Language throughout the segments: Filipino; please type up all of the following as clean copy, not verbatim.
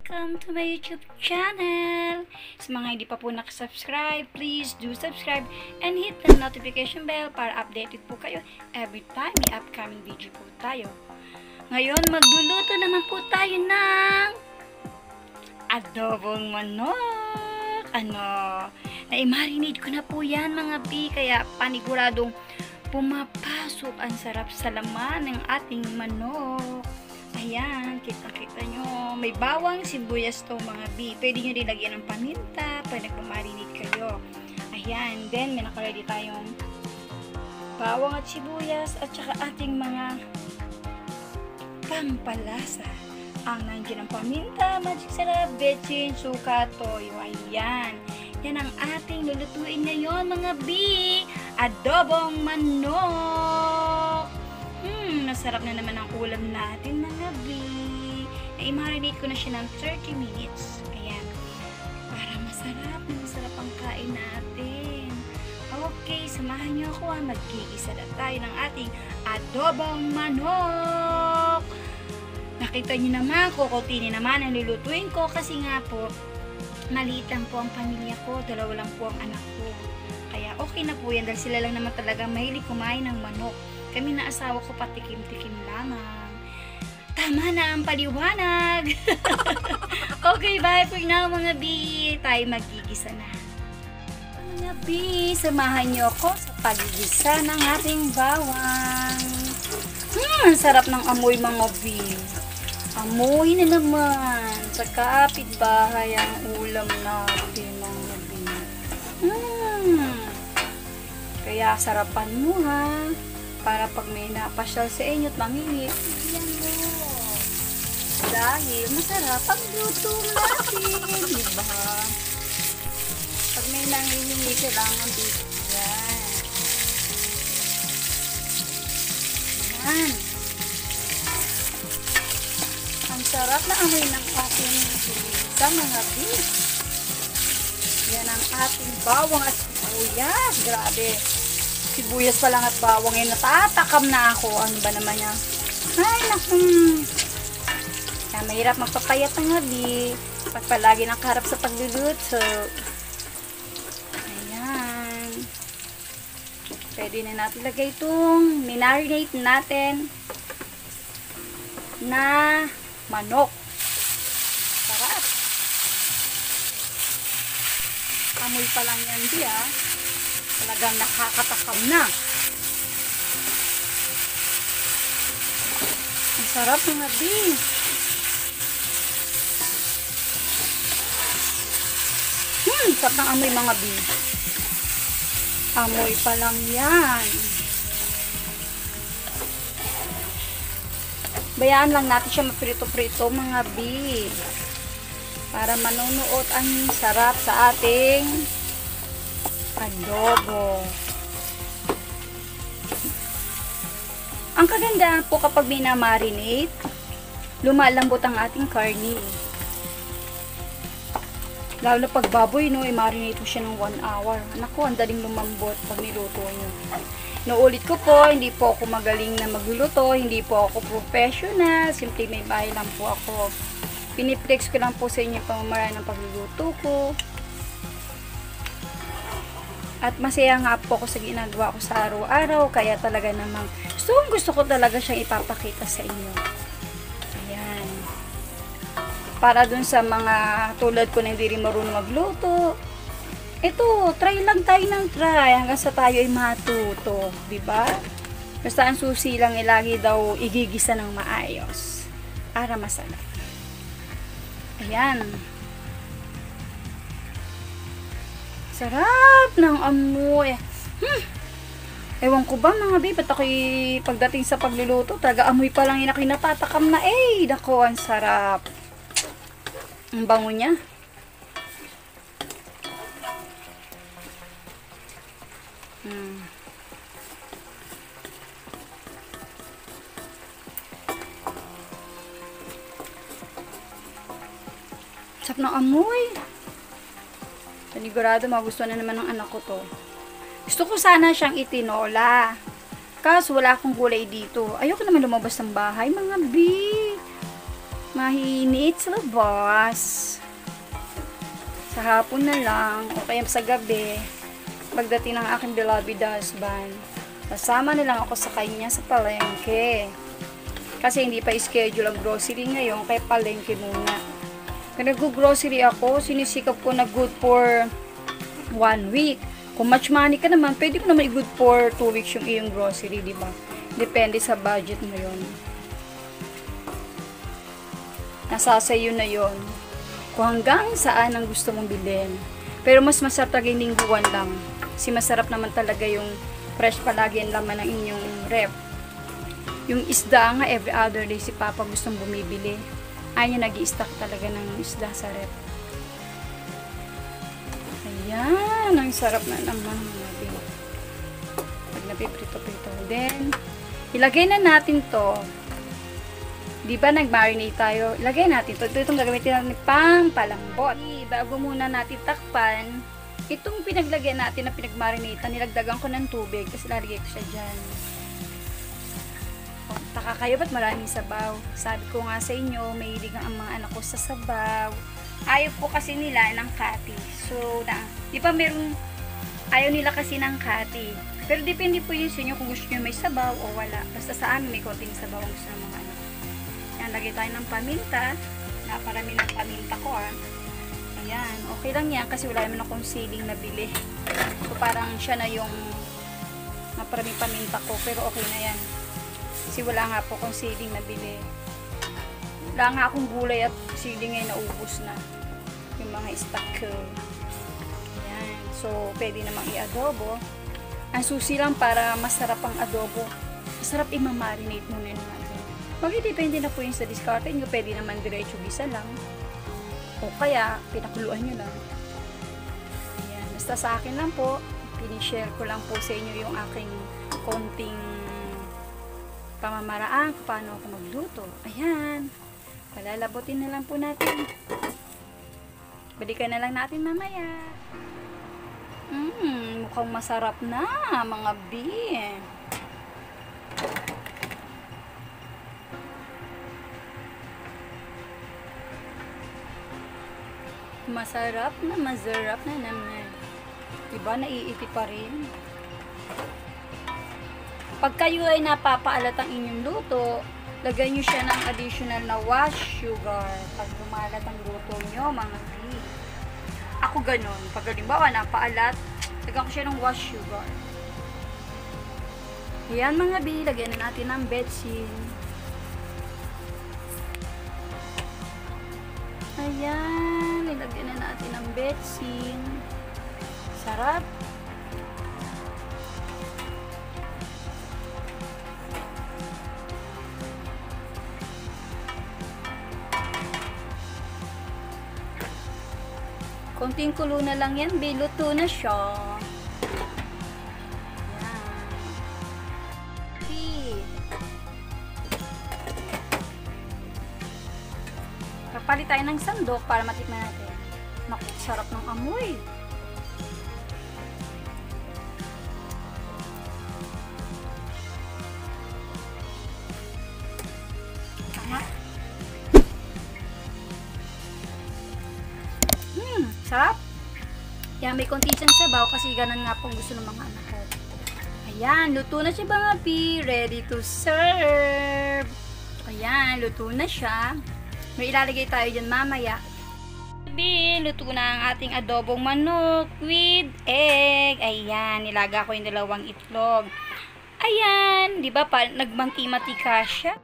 welcome to my YouTube channel. Sa mga hindi pa po nakasubscribe, please do subscribe and hit the notification bell para updated po kayo every time may upcoming video po tayo. Ngayon, magluluto naman po tayo ng adobong manok. Na-marinate ko na po yan mga bi, kaya paniguradong pumapasok ang sarap sa laman ng ating manok. Ayan, kita-kita nyo. May bawang, sibuyas to mga bi. Pwede nyo rin lagyan ng paminta pag nagmamarinate kayo. Ayan, then may nakaready tayong bawang at sibuyas at saka ating mga pampalasa. Ang nandiyan ng paminta, magic sarap, betchin, suka, toyo. Ayan. Yan ang ating lulutuin ngayon mga bi. Adobong manok. Masarap na naman ang ulam natin mga bi. Na-marinate ko na siya ng 30 minutes. Ayan. Para masarap ang kain natin. Okay, samahan niyo ako. Magkikisa na tayo ng ating adobong manok. Nakita niyo naman, kukunti naman ang lulutuin ko kasi nga po, maliit lang po ang pamilya ko. Dalawa lang po ang anak ko. Kaya okay na po yan dahil sila lang naman talaga mahilig kumain ng manok. Kami na asawa ko patikim-tikim lamang. Tama na ang paliwanag. Okay, bye for now mga bi. Tayo magigisa na. Mga bi, samahan niyo ako sa pagigisa ng ating bawang. Sarap ng amoy mga bi. Amoy na naman sa kapitbahay ang ulam natin mga bi. Kaya sarapan mo ha. Para pag may napasyal sa inyo at mamili, yan mo. Dahil masarap ang luto natin, diba? Pag may nangihingi kailangan bigyan. Yan. Ang sarap na amoy ng ating sa mga beef. Yan ang ating bawang at sibuyas. Grabe. Sibuyas pa lang at bawang ay natatakam na ako. Ano ba naman yan? Ay, naku. Kaya mahirap magpapayat ng gabi. Pag palagi nakaharap sa pagluluto. Ayan. Pwede na natin lagay itong minarinate natin na manok. Sarap. Amoy pa lang yan di ah. Talagang nakakatakam na. Ang sarap mga bi. Sarap ng amoy mga bi. Amoy pa lang yan. Bayaan lang natin siya maprito-prito mga bi. Para manunuot ang sarap sa ating adobo. Ang kaganda po kapag minamarinate, lumalambot ang ating karne. Lalo na pag baboy, no, i-marinate mo siya ng 1 hour. Naku, ang daling lumambot pag niluto nyo. Naulit ko po, hindi po ako magaling na magluluto, hindi po ako professional, simple may bahay lang po ako. Piniplex ko lang po sa inyo pamamaraan ng pagluluto ko. At masaya nga po ako sa ginagawa ko sa araw-araw. Kaya talaga namang gusto ko talaga siyang ipapakita sa inyo. Ayan. Para dun sa mga tulad ko na hindi rin marunong magluto. Ito, try lang tayo ng try hanggang sa tayo ay matuto. Diba? Basta ang susi lang lagi daw igigisa ng maayos. Para masarap. Ayan. Sarap ng amoy. Ewan ko ba mga babe, ba't ako'y pagdating sa pagluluto, talaga amoy pa lang yung natatakam na Dako, ang sarap. Ang bango niya. Sarap ng amoy. Panigurado magustuhan na naman ng anak ko to. Gusto ko sana siyang itinola. Kaso wala akong gulay dito. Ayoko naman lumabas ng bahay, mga bi. Mahinit sa labas. Sa hapon na lang, o kaya sa gabi, pagdating ng aking beloved husband, kasama na lang ako sa kanya sa palengke. Kasi hindi pa schedule ang grocery ngayon, kaya palengke muna. Kaya nag-grocery ako, sinisikap ko na good for 1 week. Kung much money ka naman, pwede ko naman i-good for 2 weeks yung iyong grocery, di ba? Depende sa budget mo yun. Nasa sayo na yon. Kung hanggang saan ang gusto mong bilhin. Pero mas masarap talaga yung lingguan lang. Kasi masarap naman talaga yung fresh palagi ang laman ng inyong ref. Yung isda nga, every other day si Papa gustong bumibili. Ayaw niya nag-i-stock talaga ng isda sa ref. Ayan, ang sarap na naman. Pag napiprito-prito. Then, ilagay na natin to. Di ba nag-marinate tayo? Ilagay natin to. Ito itong gagamitin natin pang palambot. Bago muna natin takpan, itong pinaglagyan natin na pinag-marinate, nilagdagan ko ng tubig. Tapos lalagay ko siya dyan. Taka kayo, ba't maraming sabaw? Sabi ko nga sa inyo, mahilig ang mga anak ko sa sabaw. Ayaw po kasi nila ng kati. So, di ba meron, ayaw nila kasi ng kati. Pero depende po yun sa inyo kung gusto nyo may sabaw o wala. Basta sa amin may konting sabaw ang gusto ng mga anak. Yan, lagay tayo ng paminta. Naparami ng paminta ko Ayan, okay lang yan kasi wala naman akong siling na bili. So, parang siya na yung naparami paminta ko. Pero okay na yan. Kasi wala nga po akong siling na bili. Wala nga akong gulay at siling ngayon naubos na. Yung mga stock ko. Ayan. So, pwede namang i-adobo. Ang susi lang para masarap ang adobo. Masarap i-marinate muna natin. Depende na po yun sa diskarte nyo. Pwede naman diretso gisa lang. O kaya, pinakuluan nyo lang. Ayan. Basta sa akin lang po, pinishare ko lang po sa inyo yung aking konting pamamaraan kung paano ako magluto. Ayan. Palalabotin na lang po natin. Balikan na lang natin mamaya. Mukhang masarap na, mga bi. Masarap na naman. Diba, naiiti pa rin. Pag kayo ay napapaalat ang inyong luto, lagyan nyo siya ng additional na wash sugar. Pag lumalat ang luto nyo, mga bi. Ako ganun. Pag halimbawa, napaalat, lagyan ko siya ng wash sugar. Ayan, mga bi. Lagyan na natin ng betsin. Ayan. Lagyan na natin ng betsin. Sarap. Konting kulo na lang yan, biluto na siya. Yan. Kapalit tayo ng sandok para matikman natin. Naku, sarap ng amoy. Tama. Sarap. Yan, may konti siyang sabaw kasi ganun nga pong gusto ng mga anak ko. Ayan, luto na siya mga pi. Ready to serve. Ayan, luto na siya. May ilalagay tayo dyan mamaya. Luto na ang ating adobong manok with egg. Ayan, nilaga ko yung 2 itlog. Ayan, di ba pa nagmanti-matika siya?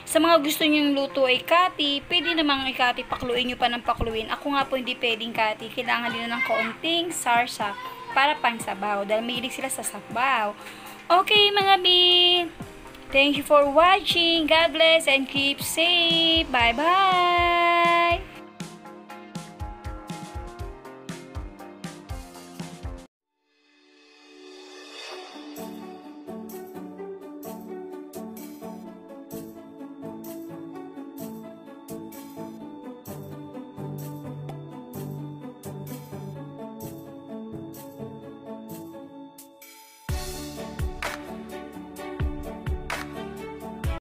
Sa mga gusto nyong luto ay kati, pwede namang ikati, pakluin nyo pa ng pakluin. Ako nga po hindi pwedeng kati. Kailangan din ng kaunting sarsa para pang sabaw. Dahil mahilig sila sa sabaw. Okay mga bi! Thank you for watching. God bless and keep safe. Bye-bye!